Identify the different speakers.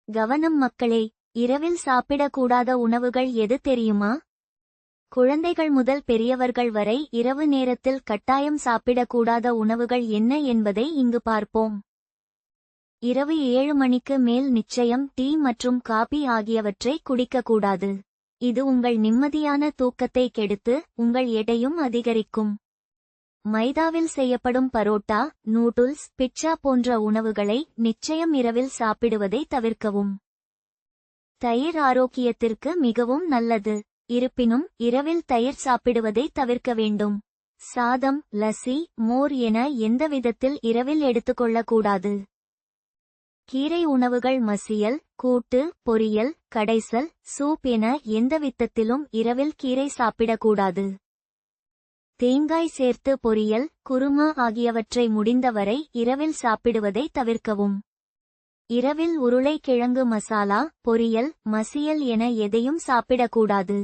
Speaker 1: கவனம் மக்களே, இரவில் சாப்பிடக்கூடாத உணவுகள் எது தெரியுமா? குழந்தைகள் முதல் பெரியவர்கள் வரை இரவு நேரத்தில் கட்டாயம் சாப்பிடக்கூடாத உணவுகள் என்ன என்பதை இங்கு பார்ப்போம். இரவு 7 மணிக்கு மேல் நிச்சயம் டீ மற்றும் காபி ஆகியவற்றை குடிக்கக்கூடாது. இது உங்கள் நிம்மதியான தூக்கத்தை கெடுத்து உங்கள் எடையும் அதிகரிக்கும். மைதாவில் செய்யப்படும் பரோட்டா, நூடுல்ஸ், பிட்சா போன்ற உணவுகளை நிச்சயம் இரவில் சாப்பிடுவதை தவிர்க்கவும். தயிர் ஆரோக்கியத்திற்கு மிகவும் நல்லது. இருப்பினும் இரவில் தயிர் சாப்பிடுவதை தவிர்க்க வேண்டும். சாதம், லஸ்ஸி, மோர் என எந்த விதத்தில் இரவில் எடுத்துக்கொள்ளக்கூடாது. கீரை உணவுகள் மசியல், கூட்டு, பொரியல், கடைசல், சூப் என எந்த விதத்திலும் இரவில் கீரை சாப்பிடக்கூடாது. தேங்காய் சேர்த்து பொரியல், குருமா ஆகியவற்றை முடிந்தவரை இரவில் சாப்பிடுவதை தவிர்க்கவும். இரவில் உருளைக்கிழங்கு மசாலா, பொரியல், மசியல் என எதையும் சாப்பிடக்கூடாது.